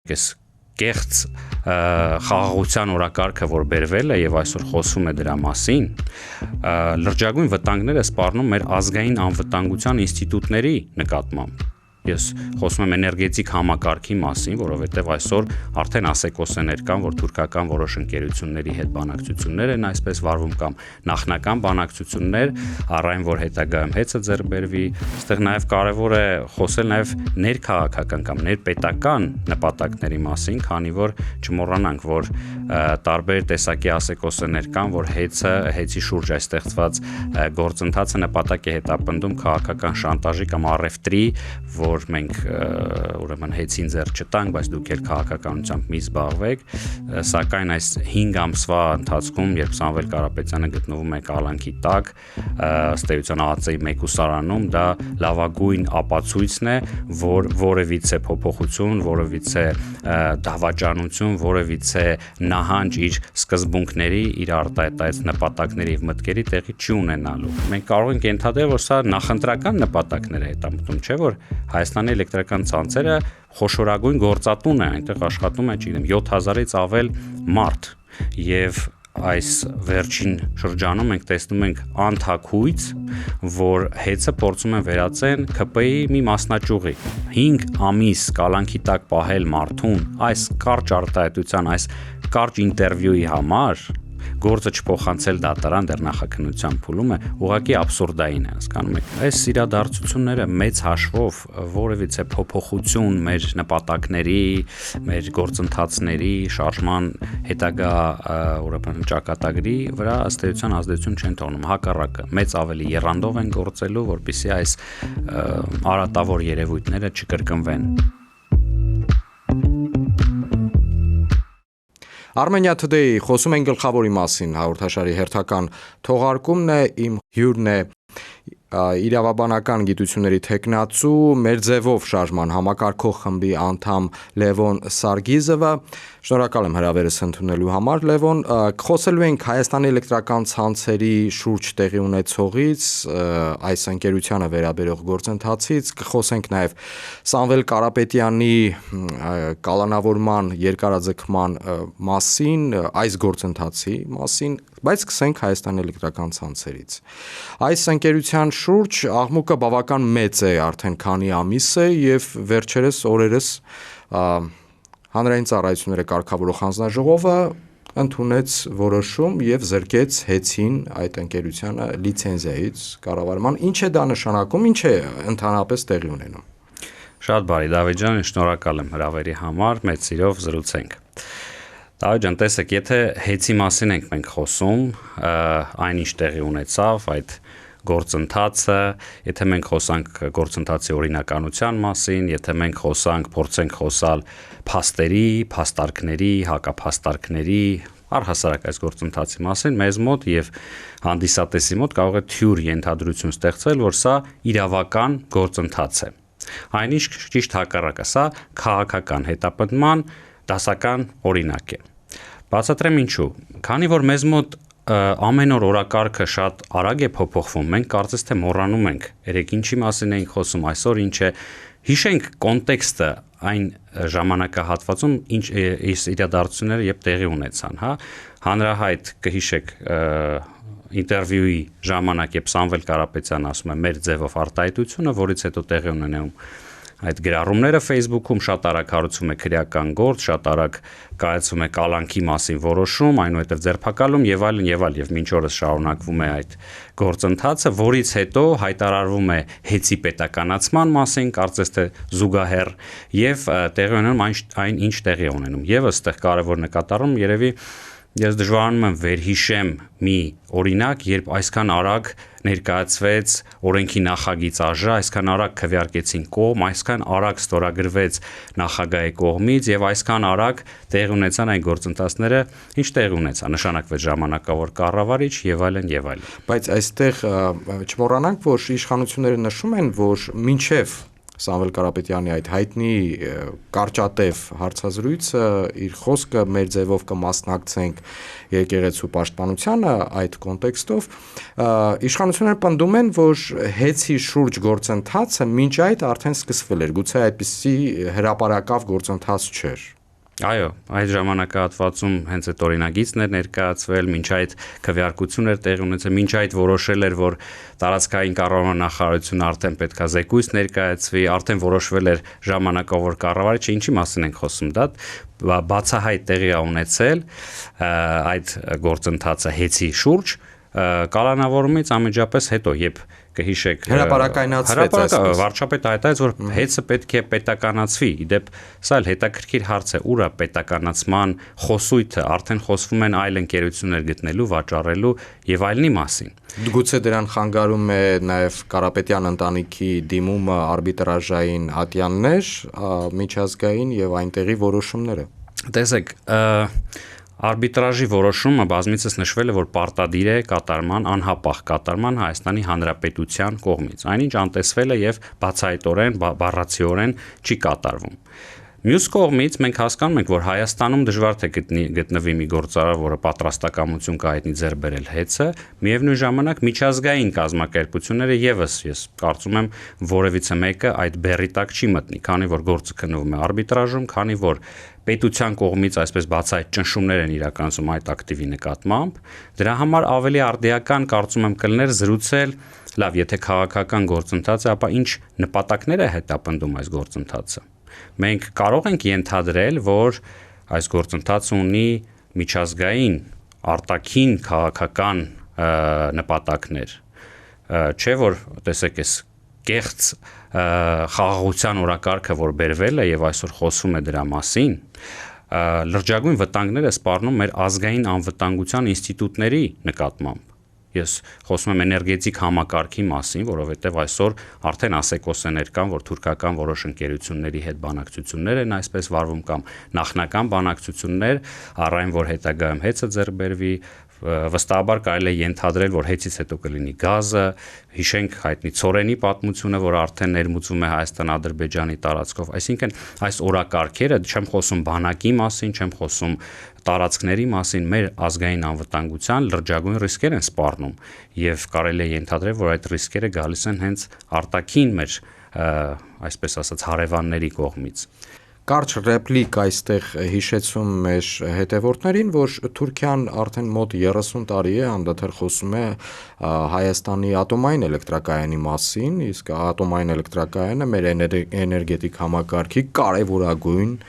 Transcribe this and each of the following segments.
Այս կեղծ խաղաղության օրակարգը, որ բերվել է եւ այսօր խոսում է դրա մասին, լրջագույն վտանգներ է սպառնում մեր ազգային անվտանգության ինստիտուտների նկատմամբ։ Ես խոսում եմ էներգետիկ համակարգի մասին, որովհետև այսօր արդեն ասեկոսներ կան, որ թուրքական որոշ ընկերությունների հետ բանակցություններ են այսպես վարվում կամ նախնական բանակցություններ, առայն որ հետագայում հեծը ձեռք բերվի, այստեղ նաև կարևոր է խոսել նաև ներքաղաքական կամ ներպետական նպատակների մասին, քանի որ չմոռանանք, որ տարբեր տեսակի ասեկոսներ կան, որ հեծի շուրջ այս ստեղծված գործընթացը նպատակ է հետապնդում քաղաքական շանտաժի կամ առևտրի, որ մենք ուրեմն հեծին ձեռք չտանք, բայց դուք էլ քաղաքականությամբ մի զբաղվեք, սակայն այս 5 ամսվա ընթացքում, երբ Սամվել Կարապետյանը գտնվում է կալանքի տակ, ըստ էության ԱԱԾ-ի մեկուսարանում, դա լավագույն ապացույցն է, որ որևիցե փոփոխություն, որևիցե դավաճանություն, որևիցե նահանջ իր սկզբունքների, իր արտահայտած նպատակների եւ մտքերի տեղի չի ունենալու։ Մենք կարող ենք ենթադրել, որ սա նախընտրական նպատակներ է հետապնդում, չէ՞ որ Հայաստանի էլեկտրական ցանցերը խոշորագույն գործատուն է, այնտեղ աշխատում է, չգիտեմ, 7000-ից ավել մարդ եւ այս վերջին շրջանում մենք տեսնում ենք անթաքույց, որ հեծը փորձում են վերածեն ԿՊ-ի մի մասնաճյուղի։ 5 ամիս կալանքի տակ պահել մարդուն այս կարճ արտահայտության, այս կարճ ինտերվյուի համար գործը չփոխանցել դատարան դեռ նախաքննության փուլում է ուղղակի աբսուրդային է, հասկանում եք։ Այս իրադարձությունները մեծ հաշվով որևիցե փոփոխություն մեր նպատակների, մեր գործընթացների, շարժման հետագա ուրեմն ճակատագրի վրա ըստ էության ազդեցություն չեն թողնում, հակառակը մեծ ավելի եռանդով են գործելու, որպեսզի այս արատավոր երևույթները չկրկնվեն։ Armenia Today խոսում են գլխավորի մասին, հաղորդաշարի հերթական թողարկումն է, իմ հյուրն է իրավաբանական գիտությունների թեկնածու, մեր ձևով շարժման համակարգող խմբի անդամ Լևոն Սարգիզովը։ Շնորհակալ եմ հրավերս ընդունելու համար, Լևոն։ Խոսելու ենք Հայաստանի էլեկտրական ցանցերի շուրջ տեղի ունեցողից, այս ընկերությանը վերաբերող գործընթացից, կխոսենք նաև Սամվել Կարապետյանի կալանավորման երկարաձգման մասին, այս գործընթացի մասին, բայց սկսենք Հայաստանի էլեկտրական ցանցերից։ Այս ընկերության շուրջ աղմուկը բավական մեծ է արդեն քանի ամիս է եւ վերջերս օրերս հանրային ծառայությունները կարգավորող հանձնաժողովը ընդունեց որոշում եւ զրկեց հեծին այդ ընկերությանը լիցենզիայից կառավարման։ Ինչ է դա նշանակում, ինչ է ընդհանրապես տեղի ունենում։ Շատ բարի, Դավիթ ջան, շնորհակալ եմ հրավերի համար, մեծ սիրով զրուցենք։ Դավիթ ջան, տեսեք, եթե հեծի մասին ենք մենք խոսում, այնինչ տեղի ունեցավ, այդ գործընթացը, եթե մենք խոսանք գործընթացի օրինականության մասին, եթե մենք փորձենք խոսալ փաստերի, փաստարկների, հակափաստարկների, առհասարակ այս գործընթացի մասին, մեզ մոտ եւ հանդիսատեսի մոտ կարող է թյուր ենթադրություն ստեղծվել, որ սա իրավական գործընթաց է։ Այնինչ ճիշտ հակառակը, սա քաղաքական հետապնդման դասական օրինակ է։ Բացատրեմ ինչու։ Քանի որ մեզ մոտ ամեն օր օրակարգը շատ արագ է փոփոխվում, մենք կարծես թե մոռանում ենք, երեք ինչի մասին էինք խոսում, այսօր ինչ է, հիշենք կոնտեքստը այն ժամանակահատվածում ինչ իրադարձությունները երբ տեղի ունեցան, հա, հանրահայտ կհիշեք ինտերվյուի ժամանակ, երբ Սամվել Կարապետյանը ասում է մեր ձևով արտահայտությունը, որից հետո տեղի ունենում այդ գրառումները Facebook-ում, շատ արագ հարուցվում է քրեական գործ, շատ արագ կայացվում է կալանքի մասին որոշում, այնուհետև ձերբակալում եւ այլն եւ մինչ օրս շարունակվում է այդ գործընթացը, որից հետո հայտարարվում է հեծի պետականացման մասին, կարծես թե զուգահեռ եւ տեղի ունենում այն ինչ տեղի ունենում։ Եվ այստեղ կարևոր նկատառում երևի ես դժվարանում եմ վերհիշեմ մի օրինակ, երբ այսքան արագ ներկայացվեց օրենքի նախագիծ ԱԺ, այսքան արագ քվեարկեցին կողմ, այսքան արագ ստորագրվեց նախագահի կողմից եւ այսքան արագ տեղի ունեցան այն գործընթացները, ինչ տեղի ունեցան, նշանակվեց ժամանակավոր կառավարիչ եւ այլն եւ այլն։ Բայց այստեղ չմոռանանք, որ իշխանությունները նշում են, որ մինչեւ Սամվել Կարապետյանի այդ հայտնի կարճատև հարցազրույցը, իր խոսքը մեր ձևով կմասնակցենք եկեղեցու պաշտպանությանը այդ կոնտեքստով, իշխանությունները պնդում են, որ հեծի շուրջ գործընթացը մինչ այդ արդեն սկսվել էր, գուցե այդպիսի հրապարակավ գործընթաց չէր։ Այո, այդ ժամանակահատվածում հենց այդ օրինագիծն էր ներկայացվել, մինչ այդ քվեարկություն էր տեղի ունեցել, մինչ այդ որոշել էր, որ տարածքային կառավարման նախարարությունը արդեն պետքա զեկույց ներկայացվի, արդեն որոշվել էր ժամանակավոր կառավարիչը, ինչի մասին ենք խոսում, դա բացահայտ տեղի է ունեցել այդ գործընթացը հեծի շուրջ կալանավորումից անմիջապես հետո, երբ կհիշեք հրապարակայնացվեց վարչապետը հայտարարեց, որ հեծը պետք է պետականացվի։ Իդեպ սա էլ հետաքրքիր հարց է, ուր է պետականացման խոսույթը, արդեն խոսվում են այլ ընկերություններ գտնելու, վաճառելու եւ այլնի մասին։ Գուցե դրան խանգարում է նաեւ Կարապետյան ընտանիքի դիմումը արբիտրաժային ատյաններ, միջազգային եւ այնտեղի որոշումները։ Տեսեք, արբիտրաժի որոշումը բազմիցս նշվել է, որ պարտադիր է կատարման, անհապաղ կատարման Հայաստանի Հանրապետության կողմից։ Այնինչ անտեսվել է եւ բացահայտորեն, բառացիորեն չի կատարվում։ Մյուս կողմից մենք հասկանում ենք, որ Հայաստանում դժվար թե գտնվի մի գործարար, որը պատրաստակամություն կհայտնի ձեռք բերել հեծը, միևնույն ժամանակ միջազգային կազմակերպությունները եւս ես կարծում եմ որևիցե մեկը այդ բեռի տակ չի մտնի, քանի որ գործը քննվում է արբիտրաժում, քանի որ պետության կողմից այսպես բացահայտ ճնշումներ են իրականացում այդ ակտիվի նկատմամբ, դրա համար ավելի արդիական կարծում եմ կլներ զրուցել, լավ, եթե քաղաքական գործընթաց է, ապա ինչ նպատակներ է հետապնդում այս գործընթացը։ Մենք կարող ենք ենթադրել, որ այս գործընթացը ունի միջազգային արտաքին քաղաքական նպատակներ, չէ՞ որ տեսեք այս կեղծ խաղաղության օրակարգը, որ բերվել է եւ այսօր խոսվում է դրա մասին, լրջագույն վտանգներ է սպառնում մեր ազգային անվտանգության ինստիտուտների նկատմամբ։ Ես խոսում եմ էներգետիկ համակարգի մասին, որովհետև այսօր արդեն ասեկոսներ կան, որ թուրքական որոշ ընկերությունների հետ բանակցություններ են այսպես վարվում կամ նախնական բանակցություններ, առայն որ հետագայում հեծը ձեռք բերվի, վստահաբար կարելի է ենթադրել, որ հեծից հետո կլինի գազը, հիշենք հայտնի ցորենի պատմությունը, որ արդեն ներմուծվում է Հայաստան-Ադրբեջանի տարածքով, այսինքն այս օրակարգերը, չեմ խոսում բանակի մասին, չեմ խոսում տարածքների մասին, մեր ազգային անվտանգության լրջագույն ռիսկեր են սպառնում եւ կարելի է ենթադրել, որ այդ ռիսկերը գալիս են հենց արտաքին մեր այսպես ասած հարևանների կողմից։ Կարճ ռեպլիկ այստեղ հիշեցում մեր հետևորդներին, որ Թուրքիան արդեն մոտ 30 տարի է անդադար խոսում է Հայաստանի ատոմային էլեկտրակայանի մասին, իսկ ատոմային էլեկտրակայանը մեր էներգետիկ համակարգի կարևորագույն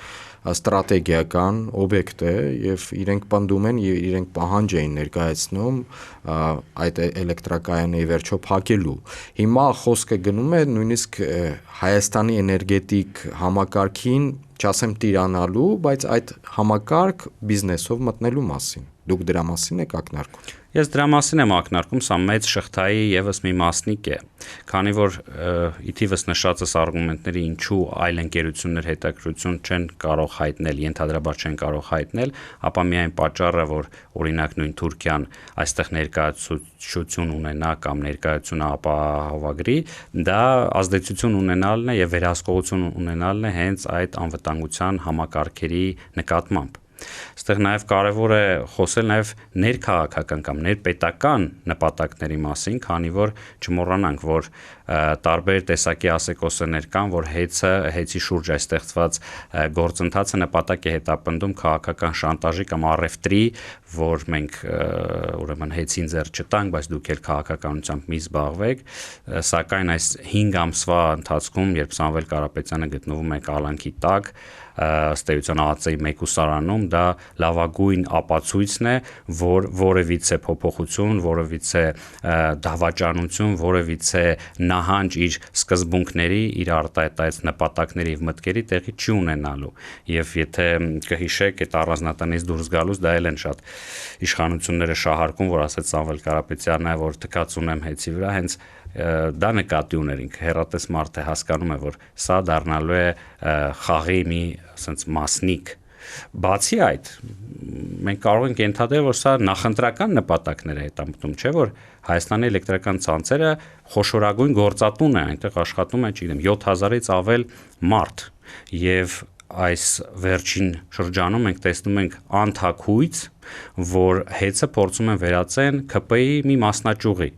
ստրատեգիական օբյեկտ է եւ իրենք պնդում են եւ իրենք պահանջ էին ներկայացնում այդ էլեկտրակայանի վերջո փակելու։ Հիմա խոսքը գնում է նույնիսկ Հայաստանի էներգետիկ համակարգին, չասեմ տիրանալու, բայց այդ համակարգ բիզնեսով մտնելու մասին։ Դուք դրա մասին եք ակնարկում։ Ես դրա մասին եմ ակնարկում, սա մեծ շղթայի եւս մի մասնիկ է, քանի որ ի թիվս նշածս արգումենտների ինչու այլ ընկերություններ հետաքրություն չեն կարող հայտնել, ենթադրաբար չեն կարող հայտնել, ապա միայն պատճառը, որ օրինակ նույն Թուրքիան այստեղ ներկայացություն ունենա կամ ներկայությունը ապահովագրի, դա ազդեցություն ունենալն է եւ վերահսկողություն ունենալն է հենց այդ անվտանգության համակարգերի նկատմամբ։ Այստեղ նաև կարևոր է խոսել նաև ներքաղաքական կամ ներպետական նպատակների մասին, քանի որ չմոռանանք, որ տարբեր տեսակի ասեկոսներ կան, որ հեծի շուրջ այս ստեղծված գործընթացը նպատակ է հետապնդում քաղաքական շանտաժի կամ առևտրի, որ մենք ուրեմն հեծին ձեռք չտանք, բայց դուք էլ քաղաքականությամբ մի զբաղվեք, սակայն այս 5 ամսվա ընթացքում, երբ Սամվել Կարապետյանը գտնվում է կալանքի տակ, ըստ էության ԱԱԾ-ի մեկուսարանում, դա լավագույն ապացույցն է, որ որևիցե փոփոխություն, որևիցե դավաճանություն, որևիցե նահանջ իր սկզբունքների, իր արտահայտած նպատակների եւ մտքերի տեղի չի ունենալու։ Եվ եթե կհիշեք, այդ առանձնատանից դուրս գալուց դա էլ են շատ իշխանությունները շահարկում, որ ասեց Սամվել Կարապետյանը, որ թքած ունեմ հեծի վրա, հենց դա նկատի ուներ ինքը, հեռատես մարդ է, հասկանում է, որ սա դառնալու է խաղի մի ասենց մասնիկ Բացի այդ, մենք կարող ենք ենթադրել, որ սա նախընտրական նպատակներ է հետապնդում, չէ՞ որ Հայաստանի էլեկտրական ցանցերը խոշորագույն գործատուն է, այնտեղ աշխատում է, չգիտեմ, 7000-ից ավել մարդ, եւ այս վերջին շրջանում մենք տեսնում ենք անթաքույց, որ հեծը փորձում են վերածեն ՔՊ-ի մի մասնաճյուղի,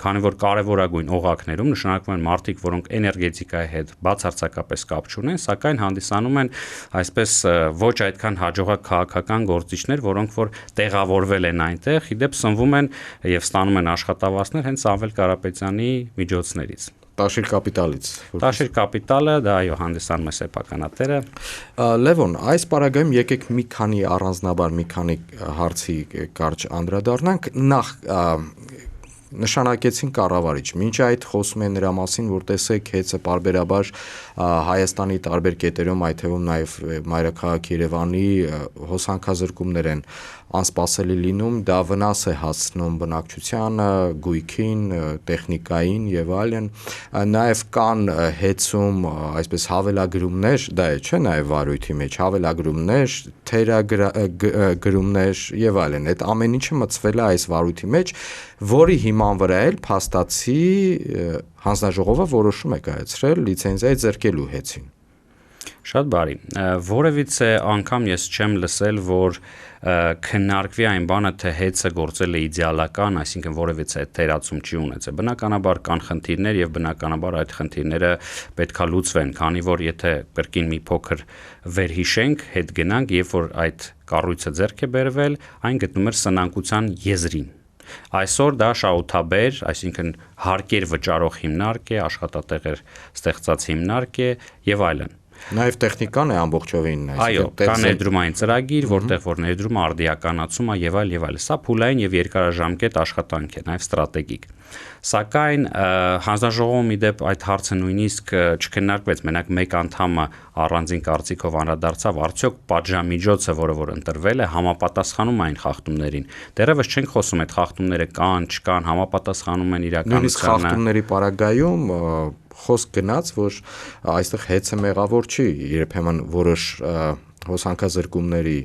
քանի որ կարևորագույն օղակներում նշանակվում են մարդիկ, որոնք էներգետիկայի հետ բացարձակապես կապ չունեն, սակայն հանդիսանում են այսպես ոչ այդքան հաջողակ քաղաքական գործիչներ, որոնք որ տեղավորվել են այնտեղ, իդեպ սնվում են եւ ստանում են աշխատավարձներ հենց Սամվել Կարապետյանի միջոցներից։ Տաշիր կապիտալից։ Տաշիր կապիտալը, դա այո, հանդիսանում է սեփականատերը։ Լևոն, այս պարագայում եկեք մի քանի առանձնաբար մի քանի հարցի կարճ անդրադառնանք։ Նախ նշանակեցին կառավարիչ։ Մինչ այդ խոսում են նրա մասին, որ տեսեք հեծը պարբերաբար Հայաստանի տարբեր կետերում, այդ թվում նաև մայրաքաղաք Երևանի հոսանքազրկումներ են անսպասելի լինում, դա վնաս է հասցնում բնակչությանը, գույքին, տեխնիկային եւ այլն։ Նաև կան հեծում այսպես հավելագրումներ, դա է, չէ՞, նաև վարույթի մեջ հավելագրումներ, թերագրումներ եւ այլն։ Այդ ամեն ինչը մտցվել է այս վարույթի մեջ, որի հիման վրա էլ փաստացի հանձնաժողովը որոշում է կայացրել լիցենզիայի ձեռքելու հեծին։ Շատ բարի։ Որևիցե անգամ ես չեմ լսել, որ քննարկվի այն բանը, թե հեծը գործել է իդեալական, այսինքն որևիցե թերացում չի ունեցել։ Բնականաբար կան խնդիրներ եւ բնականաբար այդ խնդիրները պետքա լուծվեն, քանի որ եթե կրկին մի փոքր վերհիշենք, հետ գնանք, երբ որ այդ կառույցը ձեռք է բերվել, այն գտնում էր սնանկության եզրին։ Այսօր դա շահութաբեր, այսինքն հարկեր վճարող հիմնարկ է, աշխատատեղեր ստեղծած հիմնարկ է եւ այլն։ Նաև տեխնիկան է ամբողջովին, այո, կա ներդրումային ծրագիր, որտեղ որ ներդրումը արդիականացում է եւ այլ։ Սա փուլային եւ երկարաժամկետ աշխատանք է, նաև ստրատեգիկ։ Սակայն հանձնաժողովում իդեպ այդ հարցը նույնիսկ չքննարկվեց, մենակ մեկ անդամը առանձին կարծիքով անդրադարձավ, արդյոք պատժամիջոցը, որը որ ընտրվել է, համապատասխանում այն խախտումներին։ Դեռևս չենք խոսում այդ խախտումները կան, չկան, համապատասխանում են իրականությանը։ Նույնիսկ խախտումների պարագայում խոսք գնաց, որ այստեղ հեծը մեղավոր չի, երբեմն որոշ հոսանքազրկումների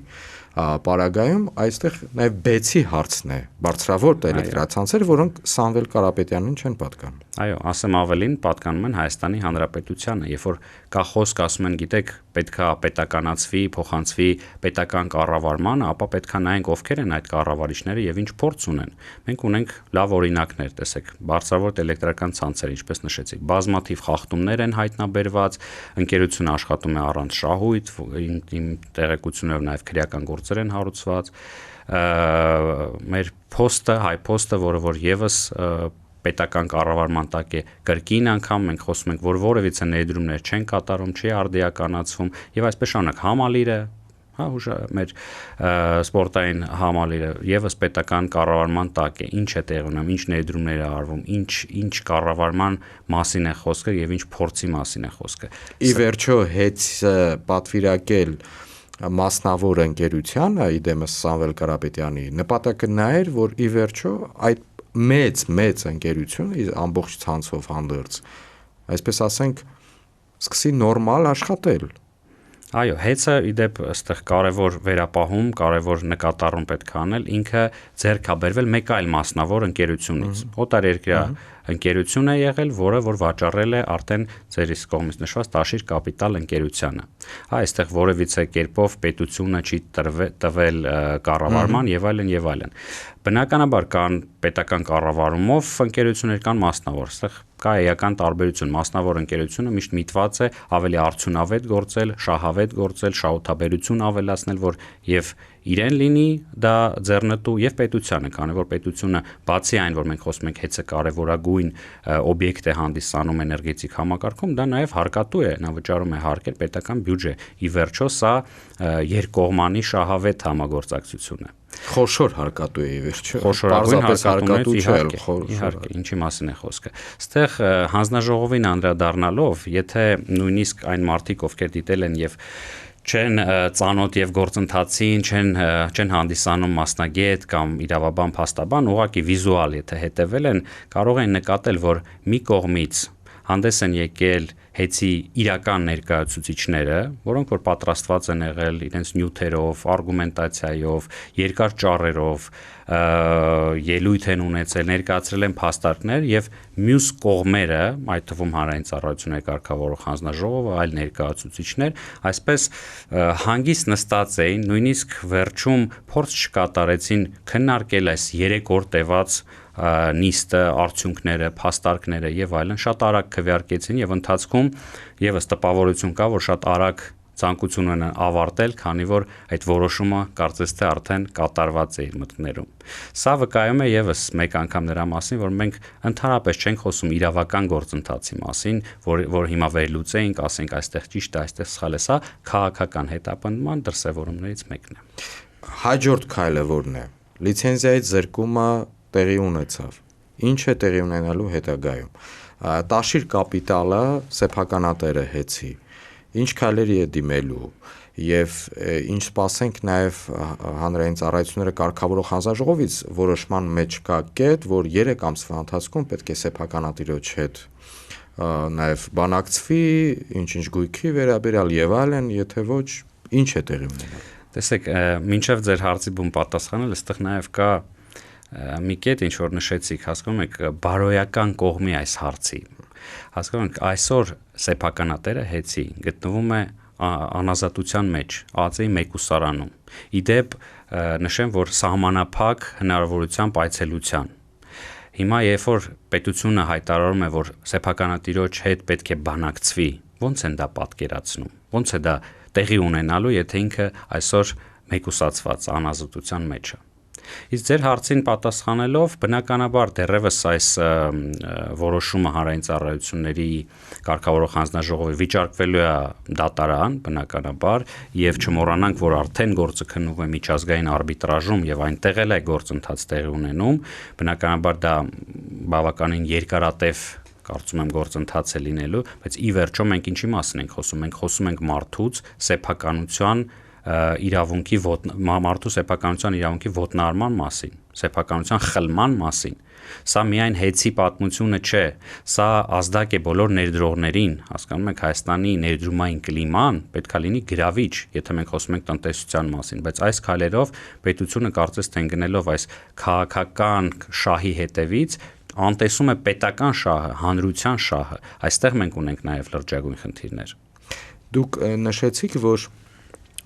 պարագայում այստեղ նաև բեցի հարցն է, բարձրավոր էլեկտրացանցեր, որոնք Սամվել Կարապետյանին չեն պատկանում։ Այո, ասեմ ավելին, պատկանում են Հայաստանի Հանրապետությանը, երբ որ կա խոսք, ասում են, գիտեք, պետքա պետականացվի, փոխանցվի պետական կառավարմանը, ապա պետքա նայենք ովքեր են այդ կառավարիչները եւ ինչ փորձ ունեն։ Մենք ունենք լավ օրինակներ, տեսեք, բարձրավոր էլեկտրական ցանցեր, ինչպես նշեցիք, բազմաթիվ խախտումներ են հայտնաբերված, ընկերությունը աշխատում է առանց շահույթ, իմ տեղեկություններով նաեւ քրեական գործեր են հարուցված։ Մեր փոստը, հայ փոստը, որը որ եւս պետական կառավարման տակ է, կրկին անգամ մենք խոսում ենք, որ որևիցե ներդրումներ չեն կատարում, չի արդիականացվում եւ այսպես շարունակ համալիրը, մեր սպորտային համալիրը եւս պետական կառավարման տակ է, ինչ է տեղի ունենում, ինչ ներդրումներ է արվում, ինչ կառավարման մասին է խոսքը եւ ինչ փորձի մասին է խոսքը։ Ի վերջո հեծը պատվիրակել մասնավոր ընկերությանը, իդեմս Սամվել Կարապետյանի, նպատակը նա էր, որ ի վերջո այդ մեծ ընկերությունը ամբողջ ցանցով հանդերձ, այսպես ասենք, սկսի նորմալ աշխատել։ Այո, հեծը իդեպ այստեղ կարևոր վերապահում, կարևոր նկատառում պետք է անել, ինքը ձեռք է բերվել մեկ այլ մասնավոր ընկերությունից։ Օտարերկրյա ընկերություն է եղել, որը որ վաճառել է արդեն ձեր իսկ կողմից նշված Տաշիր կապիտալ ընկերությանը։ Այստեղ որևիցե կերպով պետությունը չի տվել կառավարման եւ այլն եւ այլն։ Բնականաբար կան պետական կառավարումով ընկերություններ, կան մասնավոր, այստեղ կա էական տարբերություն, մասնավոր ընկերությունը միշտ միտված է ավելի արդյունավետ գործել, շահավետ գործել, շահութաբերություն ավելացնել, որ եւ իրեն լինի դա ձեռնտու եւ պետությանը, քանի որ պետությունը բացի այն, որ մենք խոսում ենք հեծը կարևորագույն օբյեկտ է հանդիսանում էներգետիկ համակարգում, դա նաեւ հարկատու է, նա վճարում է հարկեր պետական բյուջե։ Ի վերջո սա երկկողմանի շահավետ համագործակցություն է։ Խոշոր հարկատու է ի վերջո։ Խոշորագույն հարկատու չէ, իհարկե, ինչի մասին է խոսքը։ Այստեղ հանձնաժողովին անդրադառնալով, եթե նույնիսկ այն մարդիկ, ովքեր դիտել են եւ չեն ծանոթ եւ գործընթացին, չեն հանդիսանում մասնագետ կամ իրավաբան, փաստաբան, ուղղակի վիզուալ եթե հետեւել են, կարող են նկատել, որ մի կողմից հանդես են եկել հեծի իրական ներկայացուցիչները, որոնք որ պատրաստված են եղել իրենց նյութերով, արգումենտացիայով, երկար ճառերով, ելույթ են ունեցել, ներկայացրել են փաստարկներ եւ մյուս կողմերը, այդ թվում հանրային ծառայությունների կարգավորող հանձնաժողովը, այլ ներկայացուցիչներ, այսպես հանգիստ նստած էին, նույնիսկ վերջում փորձ չկատարեցին քննարկել այս 3 օր տևած նիստը, արդյունքները, փաստարկները եւ այլն, շատ արագ քվեարկեցին եւ ընթացքում եւս տպավորություն կա, որ շատ արագ ցանկություն են ավարտել, քանի որ այդ որոշումը կարծես թե արդեն կատարված է իր մտքներում։ Սա վկայում է եւս մեկ անգամ նրա մասին, որ մենք ընդհանրապես չենք խոսում իրավական գործընթացի մասին, որ հիմա վերլուծենք, ասենք այստեղ ճիշտ է, այստեղ սխալ է, սա քաղաքական հետապնդման դրսևորումներից մեկն է։ Հաջորդ քայլը որն է։ Լիցենզիայից զրկումը տեղի ունեցավ։ Ինչ է տեղի ունենալու հետագայում։ Տաշիր կապիտալը սեփականատերը հեծի։ Ինչ քայլերի է դիմելու եւ ինչ սպասենք նաեւ հանրային ծառայությունները կարգավորող հանձնաժողովից որոշման մեջ կա կետ, որ 3 ամսվա ընթացքում պետք է սեփականատիրոջ հետ նաեւ բանակցվի, ինչ գույքի վերաբերյալ եւ այլն, եթե ոչ, ինչ է տեղի ունենալու։ Տեսեք, մինչեւ ձեր հարցի բուն պատասխանել, այստեղ նաեւ կա մի կետ, ինչ որ նշեցիք, հասկանում եք, բարոյական կողմի այս հարցի։ Հասկանում եք, այսօր սեփականատերը հեծի գտնվում է անազատության մեջ, ԱԱԾ-ի մեկուսարանում։ Իդեպ նշեմ, որ սահմանափակ հնարավորությամբ այցելության։ Հիմա երբ որ պետությունը հայտարարում է, որ սեփականատիրոջ հետ պետք է բանակցվի, ո՞նց են դա պատկերացնում։ Ո՞նց է դա տեղի ունենալու, եթե ինքը այսօր մեկուսացված անազատության մեջ է։ Իսկ ձեր հարցին պատասխանելով, բնականաբար դեռևս այս որոշումը հանրային ծառայությունների կարգավորող հանձնաժողովի վիճարկվելու է դատարան, բնականաբար, եւ չմոռանանք, որ արդեն գործը քննվում է միջազգային արբիտրաժում եւ այնտեղ էլ է գործընթաց տեղի ունենում, բնականաբար դա բավականին երկարատև կարծում եմ գործընթաց է լինելու, բայց ի վերջո մենք ինչի մասին ենք խոսում, մենք խոսում ենք մարդուց սեփականության իրավունքի մարդու սեփականության իրավունքի ոտնահարման մասին, սեփականության խլման մասին։ Սա միայն հեծի պատմությունը չէ, սա ազդակ է բոլոր ներդրողներին, հասկանում եք, Հայաստանի ներդրումային կլիման պետքա լինի գրավիչ, եթե մենք խոսում ենք տնտեսության մասին, բայց այս քայլերով պետությունը կարծես թե ընկնելով այս քաղաքական շահի հետևից անտեսում է պետական շահը, հանրության շահը։ Այստեղ մենք ունենք նաև լրջագույն խնդիրներ։ Դուք նշեցիք, որ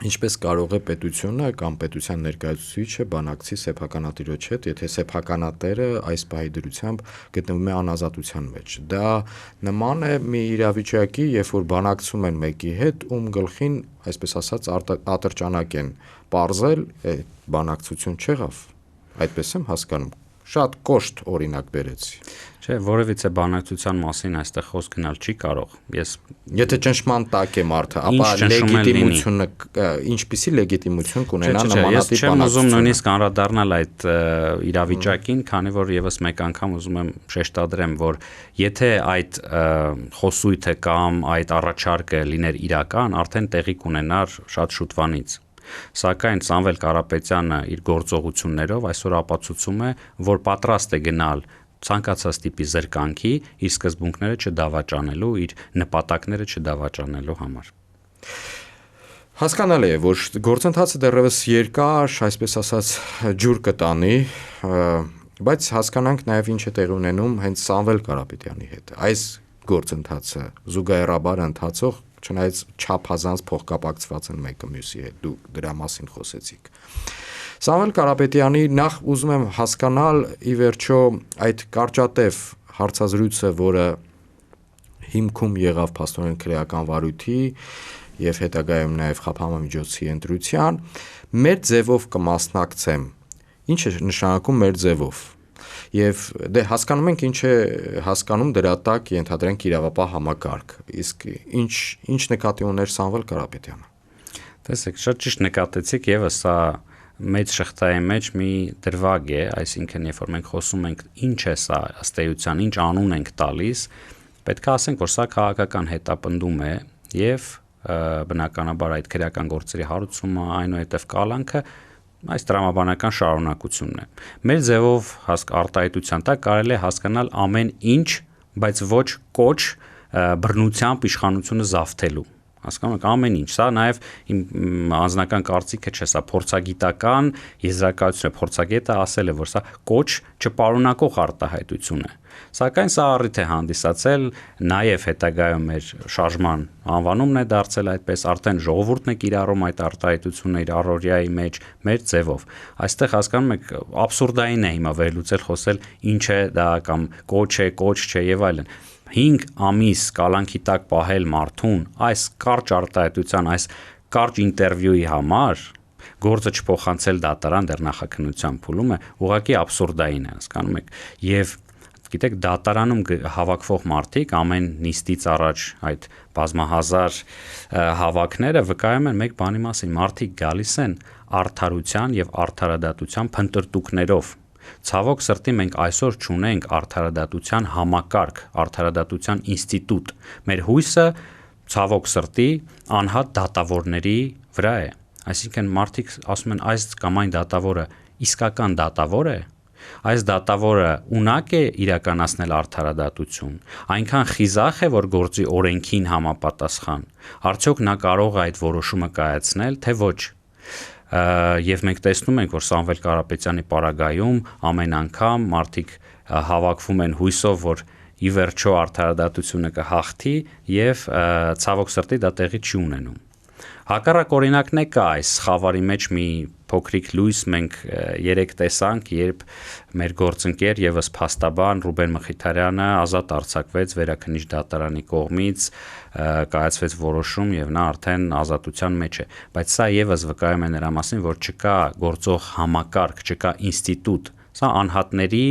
ինչպես կարող է պետությունը կամ պետության ներկայացուցիչը բանակցի սեփականատիրոջ հետ, եթե սեփականատերը այս պահի դրությամբ գտնվում է անազատության մեջ։ Դա նման է մի իրավիճակի, երբ որ բանակցում են մեկի հետ, ում գլխին, այսպես ասած, ատրճանակ են պարզել, բանակցություն չեղավ։ Այդպես եմ հասկանում։ Շատ կոշտ օրինակ բերեցի։ Չէ, որևիցե բանակցության մասին այստեղ խոսք գնալ չի կարող։ Եթե ճնշման տակ է մարդը, ապա լեգիտիմությունը ինչպիսի լեգիտիմություն կունենա նմանատիպ բանակցությունը։ Ես չեմ ուզում նույնիսկ անդրադառնալ այդ իրավիճակին, քանի որ եւս մեկ անգամ ուզում եմ շեշտադրեմ, որ եթե այդ խոսույթը կամ այդ առաջարկը լիներ իրական, արդեն տեղի կունենար շատ շուտվանից։ Սակայն Սամվել Կարապետյանը իր գործողություններով այսօր ապացուցում է, որ պատրաստ է գնալ ցանկացած տիպի զրկանքի իր սկզբունքները չդավաճանելու, իր նպատակները չդավաճանելու համար։ Հասկանալի է, որ գործընթացը դեռևս երկար, այսպես ասած, ջուր կտանի, բայց հասկանանք նաև ինչ է տեղի ունենում հենց Սամվել Կարապետյանի հետ։ Այս գործընթացը զուգահեռաբար ընթացող, չնայած չափազանց փոխկապակցված են մեկը մյուսի հետ, դուք դրա մասին խոսեցիք։ Սամվել Կարապետյանի նախ ուզում եմ հասկանալ ի վերջո այդ կարճատև հարցազրույցը, որը հիմքում եղավ փաստորեն քրեական վարույթի եւ հետագայում նաեւ խափանամիջոցի ընտրության, մեր ձևով կմասնակցեմ։ Ինչ է նշանակում մեր ձևով։ Եվ դե հասկանում ենք ինչ է հասկանում դրա տակ ենթադրենք իրավապահ համակարգ։ Իսկ ինչ նկատի ուներ Սամվել Կարապետյանը։ Տեսեք, շատ ճիշտ նկատեցիք, եւս սա մեծ շղթայի մեջ մի դրվագ է, այսինքն երբ որ մենք խոսում ենք ինչ է սա ըստ էության, ինչ անուն ենք տալիս, պետք է ասենք, որ սա քաղաքական հետապնդում է եւ բնականաբար այդ քրեական գործերի հարուցումը, այնուհետև կալանքը այս տրամաբանական շարունակությունն է։ Մեր ձևով արտահայտության տակ կարելի է հասկանալ ամեն ինչ, բայց ոչ կոչ բռնությամբ իշխանությունը զավթելու։ Հասկանում եք, ամեն ինչ, սա նաև իմ անձնական կարծիքը չէ, սա փորձագիտական եզրակացություն է, փորձագետը ասել է, որ սա կոչ չպարունակող արտահայտություն է։ Սակայն սա առիթ է հանդիսացել նաև հետագայում մեր շարժման անվանումն է դարձել այդպես, արդեն ժողովուրդն է կիրառում այդ արտահայտությունը իր առօրյայի մեջ մեր ձևով։ Այստեղ հասկանում եք, աբսուրդային է հիմա վերլուծել խոսել ինչ է դա կամ կոչ է, կոչ չէ եւ այլն։ 5 ամիս կալանքի տակ պահել մարդուն այս կարճ արտահայտության, այս կարճ ինտերվյուի համար գործը չփոխանցել դատարան դեռ նախաքննության փուլում է ուղղակի աբսուրդային է, հասկանում եք։ Եվ գիտեք, դատարանում հավաքվող մարդիկ ամեն նիստից առաջ այդ բազմահազար հավաքները վկայում են մեկ բանի մասին՝ մարդիկ գալիս են արդարության եւ արդարադատության փնտրտուքներով։ Ցավոք սրտի մենք այսօր չունենք արդարադատության համակարգ, արդարադատության ինստիտուտ։ Մեր հույսը ցավոք սրտի անհատ դատավորների վրա է։ Այսինքն մարդիկ ասում են այս կամ այն դատավորը իսկական դատավոր է։ Այս դատավորը ունակ է իրականացնել արդարադատություն, այնքան խիզախ է, որ գործի օրենքին համապատասխան։ Արդյոք նա կարող է այդ որոշումը կայացնել, թե ոչ։ Եվ մենք տեսնում ենք, որ Սամվել Կարապետյանի պարագայում ամեն անգամ մարդիկ հավաքվում են հույսով, որ ի վերջո արդարադատությունը կհաղթի եւ ցավոք սրտի դա տեղի չի ունենում։ Հակառակ օրինակն է կա այս խավարի մեջ մի փոքրիկ լույս մենք երեք տեսանք, երբ մեր գործընկեր եւս փաստաբան Ռուբեն Մխիթարյանը ազատ արձակվեց Վերաքննիչ դատարանի կողմից, կայացվեց որոշում եւ նա արդեն ազատության մեջ է, բայց սա եւս վկայում է նրա մասին, որ չկա գործող համակարգ, չկա ինստիտուտ, սա անհատների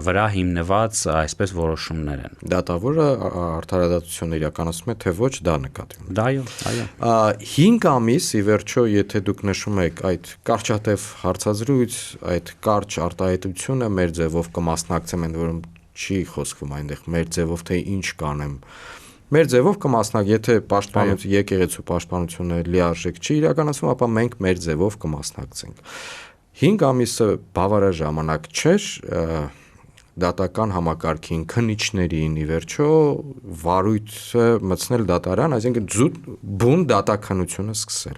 վրա հիմնված այսպես որոշումներ են։ Դատավորը արդարադատությունը իրականացնում է, թե ոչ, դա նկատի ունի։ Դա այո։ 5 ամիս ի վերջո, եթե դուք նշում եք այդ կարճատև հարցազրույց, այդ կարճ արտահայտությունը մեր ձևով կմասնակցեմ, ընդ որում չի խոսքում այնտեղ մեր ձևով թե ինչ կանեմ։ Մեր ձևով կմասնակ, եթե պաշտպանություն, եկեղեցու պաշտպանությունը լիարժեք չի իրականացվում, ապա մենք մեր ձևով կմասնակցենք։ 5 ամիսը բավարար ժամանակ չէր դատական համակարգին, քննիչներին ի վերջո վարույթը մտցնել դատարան, այսինքն բուն դատաքննությունը սկսել։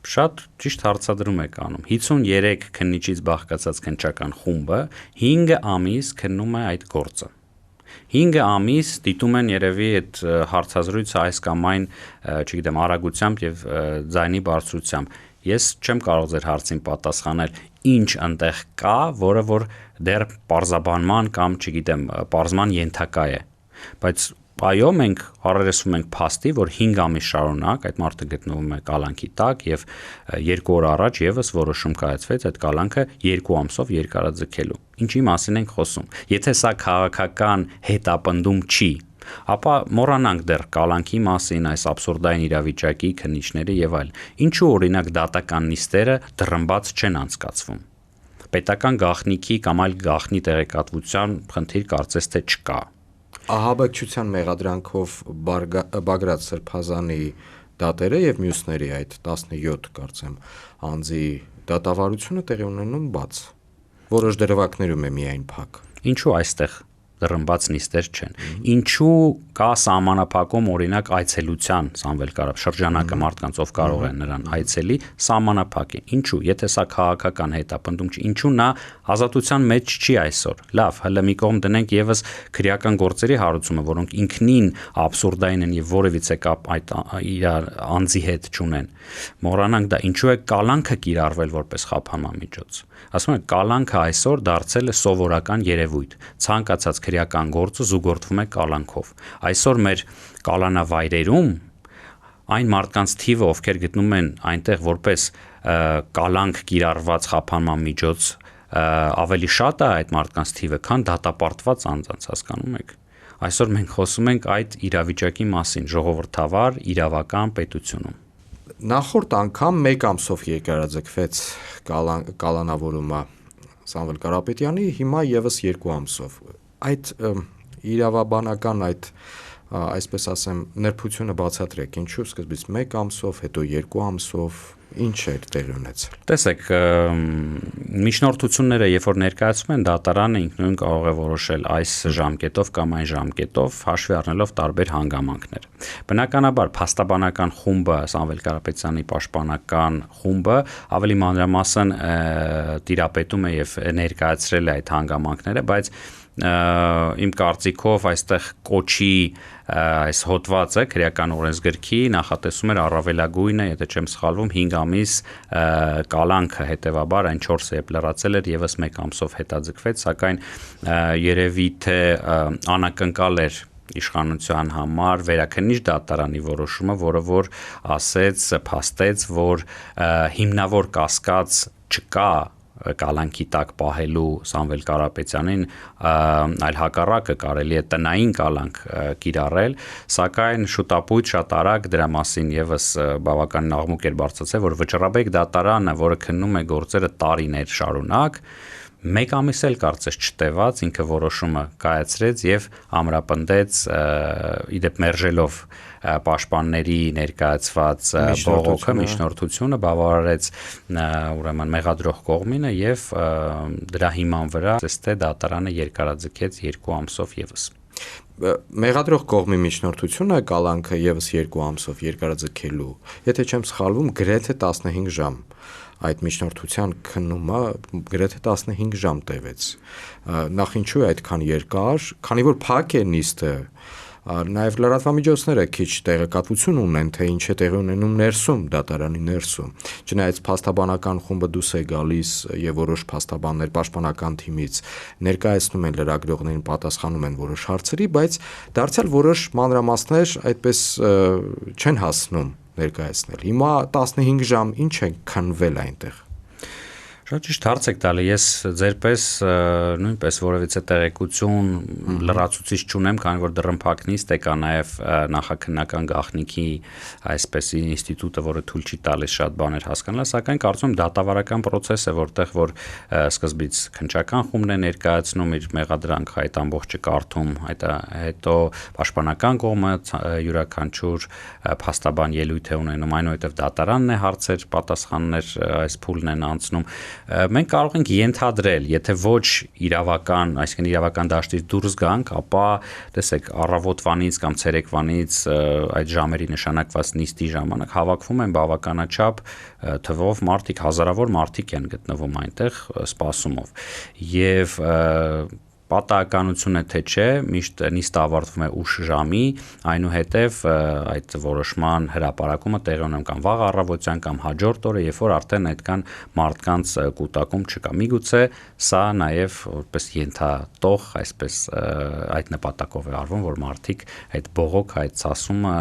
Շատ ճիշտ հարցադրում եք անում։ 53 քննիչից բաղկացած քննչական խումբը 5 ամիս քննում է այդ գործը։ 5 ամիս դիտում են երևի այդ հարցազրույցը այս կամ այն, չգիտեմ, արագությամբ եւ ձայնի բարձրությամբ։ Ես չեմ կարող ձեր հարցին պատասխանել ինչ այնտեղ կա, որը որ դեռ պարզաբանման կամ, չգիտեմ, պարզման ենթակա է։ Բայց այո, մենք առերեսվում ենք փաստի, որ 5 ամիս շարունակ այդ մարդը գտնվում է կալանքի տակ եւ 2 օր առաջ եւս որոշում կայացվեց այդ կալանքը 2 ամսով երկարաձգելու։ Ինչի մասին ենք խոսում։ Եթե սա քաղաքական հետապնդում չի, ապա մոռանանք դեռ կալանքի մասին, այս աբսուրդային իրավիճակի քննիչները եւ այլն։ Ինչու օրինակ դատական նիստերը դռնբաց չեն անցկացվում։ Պետական գաղտնիքի կամ այլ գաղտնի տեղեկատվության խնդիր կարծես թե չկա։ Ահաբեկչության մեղադրանքով Բագրատ Սրբազանի դատերը եւ մյուսների այդ 17 կարծեմ անձի դատավարությունը տեղի ունենում բաց։ Որոշ դրվագներում է միայն փակ։ Ինչու այստեղ դռնբաց նիստեր չեն։ Ինչու կա սահմանափակում օրինակ այցելության Սամվել Կարապետյանի շրջանակը մարդկանց ով կարող է նրան այցելի սահմանափակ է։ Ինչու, եթե սա քաղաքական հետապնդում չի, ինչու նա ազատության մեջ չի այսօր։ Լավ, հələ մի կողմ դնենք եւս քրեական գործերի հարուցումը, որոնք ինքնին աբսուրդային են եւ որևիցե կապ այդ իր անձի հետ չունեն։ Մոռանանք դա, ինչու է կալանքը կիրառվել որպես խափանման միջոց։ Ասում են կալանքը այսօր դարձել է սովորական երևույթ։ Ցանկացած քրեական գործը զուգորդվում է կալանքով։ Այսօր մեր կալանավայրերում այն մարդկանց թիվը, ովքեր գտնում են այնտեղ որպես կալանք կիրառված խափանման միջոց, ավելի շատ է այդ մարդկանց թիվը, քան դատապարտված անձանց, հասկանում եք։ Այսօր մենք խոսում ենք այդ իրավիճակի մասին ժողովրդավար իրավական պետությունում։ Նախորդ անգամ 1 ամսով երկարաձգվեց կալանավորումը Սամվել Կարապետյանի, հիմա եւս 2 ամսով։ Այդ իրավաբանական այդ այսպես ասեմ նրբությունը բացատրեք, ինչու սկզբից 1 ամսով, հետո 2 ամսով, ինչ է տեղի ունեցել։ Տեսեք, միջնորդությունները, երբ որ ներկայացում են, դատարանը ինքնուրույն կարող է որոշել այս ժամկետով կամ այն ժամկետով, հաշվի առնելով տարբեր հանգամանքներ։ Բնականաբար, փաստաբանական խումբը, Սամվել Կարապետյանի պաշտպանական խումբը ավելի մանրամասն տիրապետում է եւ ներկայացրել է այդ հանգամանքները, բայց իմ կարծիքով այստեղ կոչի այս հոդվածը քրեական օրենսգրքի նախատեսում էր առավելագույնը, եթե չեմ սխալվում, 5 ամիս կալանքը, հետևաբար այն 4-ը երբ լրացել էր եւս 1 ամսով հետաձգվեց, սակայն երևի թե անակնկալ էր իշխանության համար վերաքննիչ դատարանի որոշումը, որը որ ասեց, փաստեց, որ հիմնավոր կասկած չկա կալանքի տակ պահելու Սամվել Կարապետյանին, այլ հակառակը կարելի է տնային կալանք կիրառել, սակայն շուտապույտ շատ արագ դրա մասին եւս բավականին աղմուկ էր բարձրացել, որ Վճռաբեկ դատարանը, որը քննում է գործերը տարիներ շարունակ, 1 ամիս էլ կարծես չտևած ինքը որոշումը կայացրեց եւ ամրապնդեց իդեպ մերժելով պաշտպանների ներկայացված բողոքը, միջնորդությունը բավարարեց ուրեմն մեղադրող կողմինը եւ դրա հիման վրա ըստ դատարանը երկարաձգեց 2 ամսով եւս։ Մեղադրող կողմի միջնորդությունը կալանքը եւս 2 ամսով երկարաձգելու, եթե չեմ սխալվում, գրեթե 15 ժամ այդ միջնորդության քննումը գրեթե 15 ժամ տևեց։ Նախ ինչու է այդքան երկար, քանի որ փակ է նիստը, նաև լրատվամիջոցները քիչ տեղեկատվություն ունեն, թե ինչ է տեղի ունենում ներսում, դատարանի ներսում։ Չնայած փաստաբանական խումբը դուրս է գալիս եւ որոշ փաստաբաններ պաշտպանական թիմից ներկայացնում են լրագրողներին, պատասխանում են որոշ հարցերի, բայց դարձյալ որոշ մանրամասներ այդպես չեն հասնում ներկայացնել։ Հիմա 15 ժամ ինչ է քննվել այնտեղ։ Շատ ճիշտ հարց եք տալի, ես ձերպես նույնպես որևիցե տեղեկություն լրացուցիչ չունեմ, քանի որ դռնփակ նիստ է, կա նաև նախաքննական գաղտնիքի այսպես ինստիտուտը, որը թույլ չի տալիս շատ բաներ հասկանալ, սակայն կարծում եմ դատավարական process է, որտեղ որ սկզբից քննչական խումբն է ներկայացնում իր մեղադրանքը, այդ ամբողջը կարդում, հետո պաշտպանական կողմը յուրաքանչյուր փաստաբան ելույթ է ունենում, այնուհետև դատարանն է հարցեր, պատասխաններ այս փուլն են անցնում։ Մենք կարող ենք ենթադրել, եթե ոչ իրավական, այսինքն իրավական դաշտից դուրս գանք, ապա տեսեք առավոտվանից կամ ցերեկվանից այդ ժամերի նշանակված նիստի ժամանակ հավաքվում են բավականաչափ թվով մարդիկ, հազարավոր մարդիկ են գտնվում այնտեղ սպասումով եւ պատահականություն է թե չէ, միշտ նիստը ավարտվում է ուշ ժամի, այնուհետև այդ որոշման հրապարակումը տեղի ունենում կամ վաղ առավոտյան կամ հաջորդ օրը, երբ որ արդեն այդքան մարդկանց կուտակում չկա։ Միգուցե սա նաև որպես ենթատող, այսպես այդ նպատակով է արվում, որ մարդիկ այդ բողոք, այդ ցասումը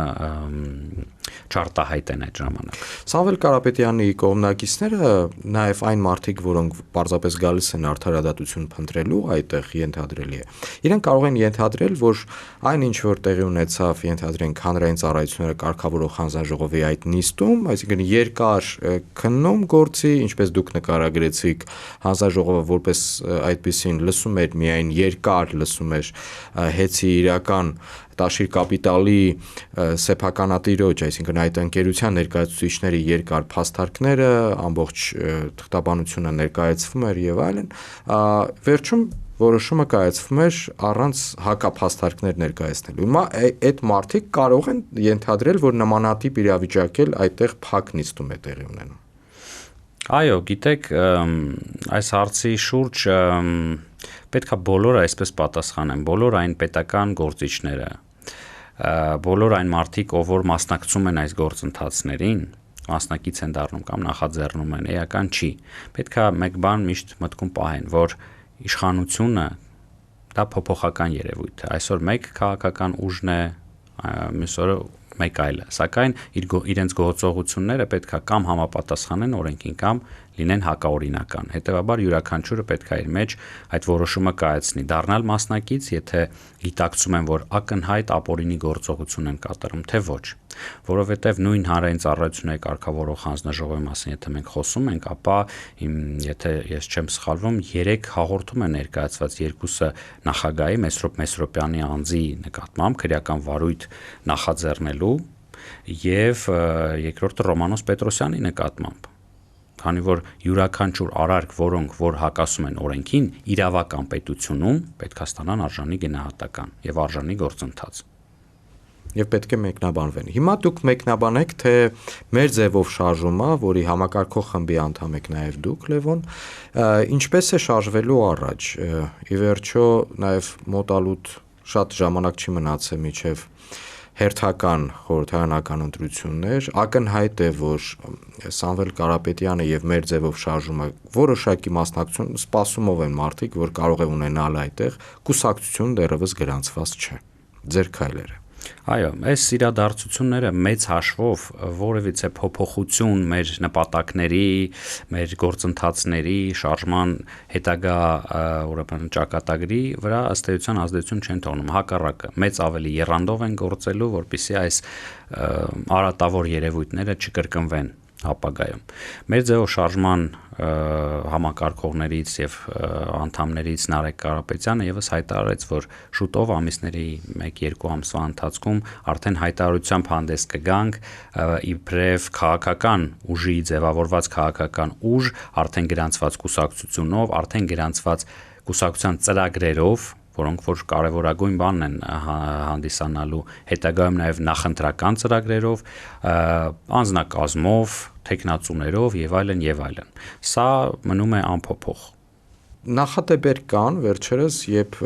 չարտահայտեն այդ ժամանակ։ Սամվել Կարապետյանի կողմնակիցները նաև այն մարդիկ, որոնք պարզապես գալիս են արդարադատություն փնտրելու, այդտեղ ենթադրելի է։ Իրենք կարող են ենթադրել, որ այն ինչ որ տեղի ունեցավ, ենթադրենք հանրային ծառայությունները կարգավորող հանձնաժողովի այդ նիստում, այսինքն երկար քննում գործի, ինչպես դուք նկարագրեցիք, հանձնաժողովը որպես այդպեսին լսում էր միայն երկար լսում էր հեծի իրական Տաշիր կապիտալի սեփականատիրոջ, այսինքն այդ ընկերության ներկայացուցիչների երկար փաստարկները, ամբողջ թղթաբանությունը ներկայացվում էր եւ այլն, վերջում որոշումը կայացվում էր առանց հակափաստարկներ ներկայացնելու։ Հիմա այդ մարդիկ կարող են ենթադրել, որ նմանատիպ իրավիճակ էլ այդտեղ փակ նիստում է տեղի ունենում։ Այո, գիտեք, այս հարցի շուրջ պետք է բոլորը այսպես պատասխանեն, բոլոր այն պետական գործիչները, բոլոր այն մարդիկ, ով որ մասնակցում են այս գործընթացներին, մասնակից են դառնում կամ նախաձեռնում են, էական չի։ Պետք է մեկ բան միշտ մտքում պահեն, որ իշխանությունը դա փոփոխական երևույթ է։ Այսօր մեկ քաղաքական ուժն է, մյուս օրը մեկ այլը, սակայն իրենց գործողությունները պետք է կամ համապատասխանեն օրենքին կամ լինեն հակաօրինական։ Հետևաբար յուրաքանչյուրը պետք է իր մեջ այդ որոշումը կայացնի, դառնալ մասնակից, եթե գիտակցում են, որ ակնհայտ ապօրինի գործողություն են կատարում, թե ոչ, որովհետև նույն հանրային ծառայությունների կարգավորող հանձնաժողովի մասին եթե մենք խոսում ենք, ապա եթե ես չեմ սխալվում, 3 հաղորդում են ներկայացված, երկուսը նախագահի Մեսրոպ Մեսրոպյանի անձի նկատմամբ քրեական վարույթ նախաձեռնելու եւ երկրորդը Ռոմանոս Պետրոսյանի նկատմամբ։ Քանի որ յուրաքանչյուր արարք, որոնք որ հակասում են օրենքին, իրավական պետությունում պետք է ստանան արժանի գնահատական եւ արժանի գործընթաց։ Եվ պետք է մեկնաբանվեն։ Հիմա դուք մեկնաբանեք, թե մեր ձևով շարժումը, որի համակարգող խմբի անդամ եք նաև դուք, Լևոն, ինչպես է շարժվելու առաջ։ Ի վերջո նաև մոտալուտ շատ ժամանակ չի մնացել մինչև հերթական խորհրդարանական ընտրություններ, ակնհայտ է, որ Սամվել Կարապետյանը եւ մեր ձևով շարժումը որոշակի մասնակցություն սպասումով են մարդիկ, որ կարող է ունենալ այդտեղ, կուսակցություն դեռևս գրանցված չէ։ Ձեր քայլերը։ Այո, այս իրադարձությունները մեծ հաշվով որևիցե փոփոխություն մեր նպատակների, մեր գործընթացների, շարժման հետագա ուրեմն ճակատագրի վրա ըստ էության ազդեցություն չեն թողնում, հակառակը, մեծ ավելի եռանդով են գործելու, որպեսզի այս արատավոր երևույթները չկրկնվեն ապագայում։ Մեր ձևով շարժման համակարգողներից եւ անդամներից Նարեկ Կարապետյանը եւս հայտարարեց, որ շուտով ամիսների 1-2 ամսվա ընթացքում արդեն հայտարարությամբ հանդես կգանք իբրև քաղաքական ուժի ձևավորված քաղաքական ուժ, արդեն գրանցված կուսակցությունով, արդեն գրանցված կուսակցության ծրագրերով, որոնք որ կարևորագույն բանն են հանդիսանալու հետագայում նաև նախընտրական ծրագրերով, անձնակազմով, թեկնածուներով եւ այլն եւ այլն։ Սա մնում է անփոփոխ։ Նախադեպեր կան վերջերս, երբ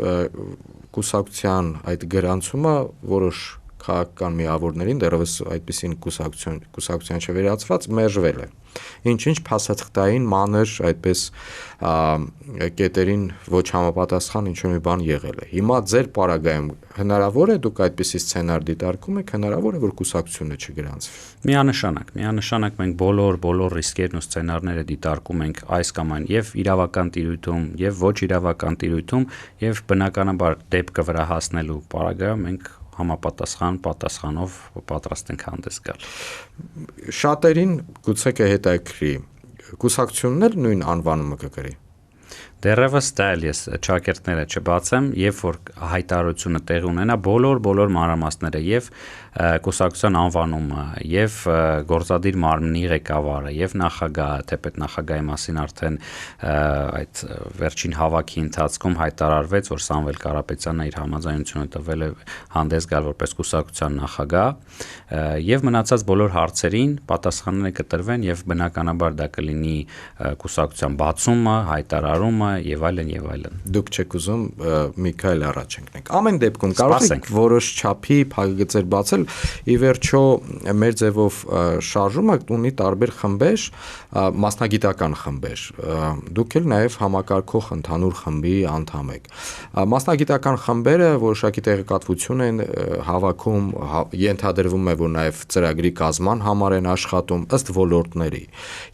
կուսակցության այդ գրանցումը որոշ քաղաքական միավորներին դեռևս այդպիսին կուսակցության չվերածված մերժվել է։ Ինչ-ինչ փաստաթղթային մանր այդպես կետերին ոչ համապատասխան ինչ-որ մի բան եղել է։ Հիմա ձեր պարագայում հնարավոր է դուք այդպիսի սցենար դիտարկում եք, հնարավոր է որ կուսակցությունը չգրանցվի։ Միանշանակ մենք բոլոր ռիսկերն ու սցենարները դիտարկում ենք այս կամ այն եւ իրավական տիրույթում եւ ոչ իրավական տիրույթում եւ բնականաբար դեպքը վրա հասնելու պարագայում մենք պատասխանով պատրաստ ենք հանդես գալ։ Շատերին գուցե կհետաքրի, կուսակցությունն էլ նույն անվանումը կկրի։ Դեռևս դա էլ ես ճակերտները չբացեմ, երբ որ հայտարարությունը տեղի ունենա, բոլոր մանրամասները եւ կուսակցության անվանումը, եւ գործադիր մարմնի ղեկավարը, եւ նախագահը, թեպետ նախագահի մասին արդեն այդ վերջին հավաքի ընթացքում հայտարարվեց, որ Սամվել Կարապետյանը իր համաձայնությունը տվել է հանդես գալ որպես կուսակցության նախագահ, եւ մնացած բոլոր հարցերին պատասխանները կտրվեն եւ բնականաբար դա կլինի կուսակցության բացումը, հայտարարումը եւ այլն։ Դուք չեք ուզում մի քայլ առաջ ընկնենք։ Ամեն դեպքում կարող եք որոշ չափի փակագծեր բացել, ի վերջո մեր ձևով շարժումը ունի տարբեր խմբեր, մասնագիտական խմբեր։ Դուք էլ նաեւ համակարգող ընդհանուր խմբի անդամ եք։ Մասնագիտական խմբերը որոշակի տեղեկատվություն են հավաքում, ենթադրվում է, որ նաեւ ծրագրի կազման համար են աշխատում ըստ ոլորտների։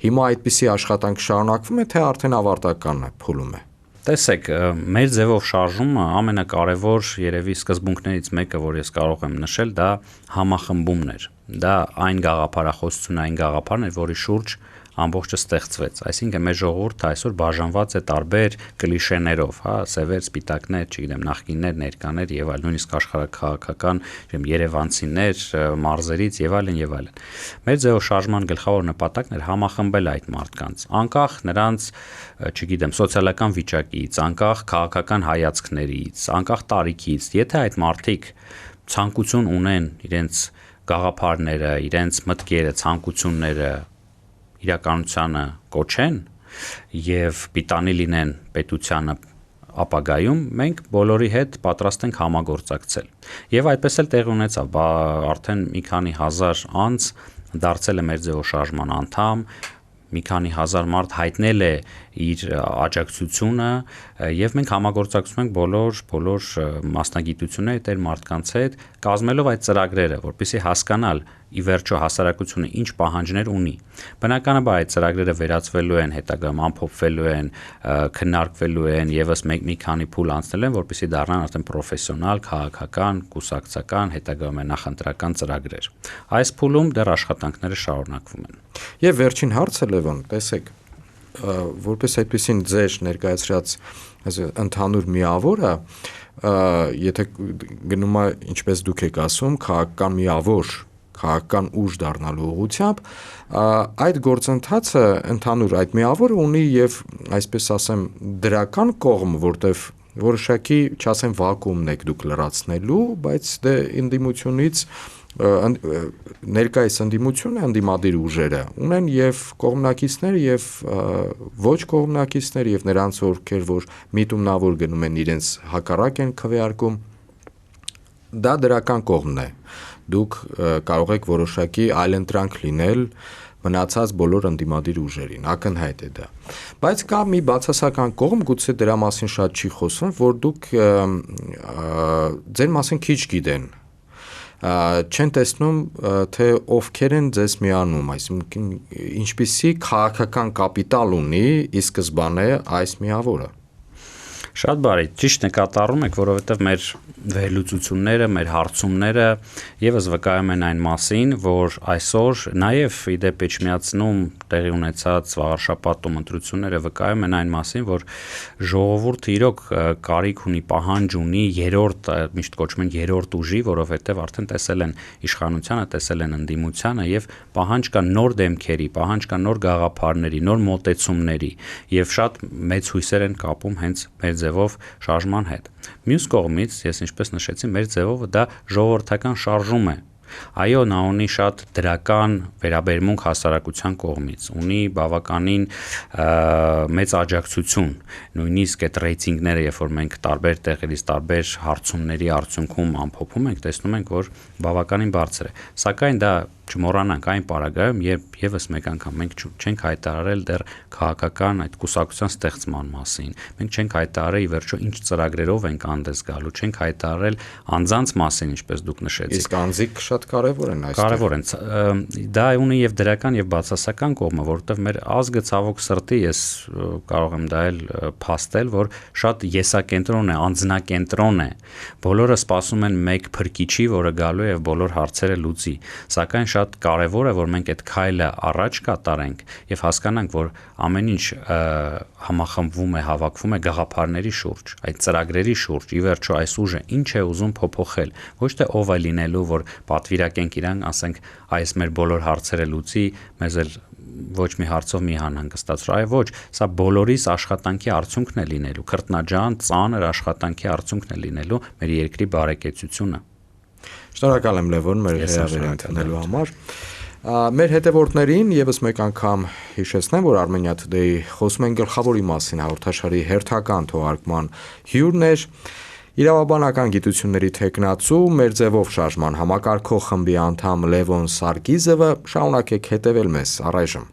Հիմա այդպիսի աշխատանք շարունակվում է, թե արդեն ավարտական է, փուլում է։ Տեսեք, մեր ձևով շարժումը ամենակարևոր երևի սկզբունքներից մեկը, որ ես կարող եմ նշել, դա համախմբումն էր։ Դա այն գաղափարախոսությունն, այն գաղափարն էր, որի շուրջ ամբողջը ստեղծվեց։ Այսինքն մեր ժողովուրդը այսօր բաժանված է տարբեր կլիշեներով, սևեր, սպիտակներ, չգիտեմ, նախկիններ, ներկաներ եւ այլ, նույնիսկ աշխարհաքաղաքական, երևանցիներ, մարզերից եւ այլն եւ այլն։ Մեր ձեւ շարժման գլխավոր նպատակն էր համախմբել այդ մարդկանց, անկախ նրանց, չգիտեմ, սոցիալական վիճակից, անկախ քաղաքական հայացքներից, անկախ տարիքից, եթե այդ մարդիկ ցանկություն ունեն իրենց գաղափարները, իրենց մտքերը, ցանկությունները իրականությանը կոչեն եւ պիտանի լինեն պետությանը ապագայում, մենք բոլորի հետ պատրաստ ենք համագործակցել։ Եվ այդպես էլ տեղի ունեցավ, արդեն մի քանի հազար անձ դարձել է մեր ձեւով շարժման անդամ, մի քանի հազար մարդ հայտնել է իր աջակցությունը եւ մենք համագործակցում ենք բոլոր մասնագիտությունների տեր մարդկանց հետ, կազմելով այդ ծրագրերը, որպեսզի հասկանալ ի վերջո հասարակությունը ինչ պահանջներ ունի։ Բնականաբար այդ ծրագրերը վերածվելու են, հետագայում ամփոփվելու են, քննարկվելու են եւս մի քանի փուլ անցնելու են, որպեսզի դառնան արդեն պրոֆեսիոնալ, քաղաքական, կուսակցական, հետագայում նախընտրական ծրագրեր։ Այս փուլում դեռ աշխատանքները շարունակվում են։ Եվ վերջին հարցը, Լևոն, տեսեք, որպես այդպեսին ձեր ներկայացրած ընդհանուր միավորը, եթե գնում է, ինչպես դուք եք ասում, քաղաքական միավոր քաղաքական ուժ դառնալու ուղղությամբ, այդ գործընթացը ընդհանուր այդ միավորը ունի եւ այսպես ասեմ դրական կողմ, որտեվ որոշակի, չասեմ վակուումն եք դուք լրացնելու, բայց դե ընդդիմությունից ներկայիս ընդդիմությունը, ընդդիմադիր ուժերը ունեն եւ կողմնակիցներ եւ ոչ կողմնակիցներ եւ նրանց ովքեր որ միտումնավոր գնում են իրենց հակառակ են քվեարկում, դա դրական կողմն է։ Դուք կարող եք որոշակի այլընտրանք լինել մնացած բոլոր ընդդիմադիր ուժերին, ակնհայտ է դա։ Բայց կա մի բացասական կողմ, գուցե դրա մասին շատ չի խոսվում, որ դուք ձեր մասին քիչ գիտեն, չեն տեսնում, թե ովքեր են ձեզ միանում, այսինքն ինչպիսի քաղաքական կապիտալ ունի ի սկզբանե այս միավորը։ Շատ բարի, ճիշտ նկատառում եք, որովհետև մեր վերլուծությունները, մեր հարցումները եւս վկայում են այն մասին, որ այսօր նաև ի դեպ Էջմիածնում տեղի ունեցած վաղարշաբաթում ընտրությունները վկայում են այն մասին, որ ժողովուրդը իրոք կարիք ունի, պահանջ ունի երրորդ, միշտ կոչում են երրորդ ուժի, որովհետև արդեն տեսել են իշխանությանը, տեսել են ընդդիմությանը եւ պահանջ կա նոր դեմքերի, պահանջ կա նոր գաղափարների, նոր մոտեցումների եւ շատ մեծ հույսեր են կապում հենց մեր ձևով շարժման հետ։ Մյուս կողմից, ես ինչպես նշեցի, մեր ձևով դա ժողովրդական շարժում է։ Այո, նա ունի շատ դրական վերաբերմունք հասարակության կողմից, ունի բավականին մեծ աջակցություն, նույնիսկ այդ ռեյտինգները, երբ որ մենք տարբեր տեղերից տարբեր հարցումների արդյունքում ամփոփում ենք, տեսնում ենք, որ բավականին բարձր է։ Սակայն դա չմոռանանք այն պարագայում, երբ եւս մեկ անգամ մենք չենք հայտարարել դեռ քաղաքական այդ կուսակցության ստեղծման մասին։ Մենք չենք հայտարարել ի վերջո ինչ ծրագրերով ենք անդես գալու, չենք հայտարարել անձանց մասին, ինչպես դուք նշեցիք։ Իսկ անձիկ շատ կարևոր են այստեղ։ Կարևոր են։ Դա ունի եւ դրական եւ բացասական կողմը, որովհետեւ մեր ազգը ցավոք սրտի ես կարող եմ դա էլ փաստել, որ շատ եսակենտրոն է, անձնակենտրոն է։ Բոլորը սպասում են մեկ փրկիչի, որը գալու է եւ բոլոր հարցերը լուծի։ Սակայն շատ կարևոր է, որ մենք այդ քայլը առաջ կատարենք եւ հասկանանք, որ ամեն ինչ համախմբվում է, հավաքվում է գաղափարների շուրջ, այդ ծրագրերի շուրջ։ Ի վերջո այս ուժը ինչ է ուզում փոփոխել, ոչ թե ով է լինելու, որ պատվիրակենք իրան, ասենք, այս մեր բոլոր հարցերը լուծի, մեզ էլ ոչ մի հարցով մի անհանգստացրու, այո ոչ, սա բոլորիս աշխատանքի արդյունքն է լինելու, քրտնաջան, ծանր աշխատանքի արդյունքն է լինելու մեր երկրի բարեկեցությունը։ Շնորհակալ եմ Լևոն մեր հրավերը ընդունելու համար։ Մեր հետևորդներին եւս մեկ անգամ հիշեցնեմ, որ Armenia Today-ի խոսում են գլխավորի մասին հաղորդաշարի հերթական թողարկման հյուրն էր իրավաբանական գիտությունների թեկնածու մեր ձևով շարժման համակարգող խմբի անդամ Լևոն Սարգիզովը։ Շարունակեք հետևել մեզ առայժմ։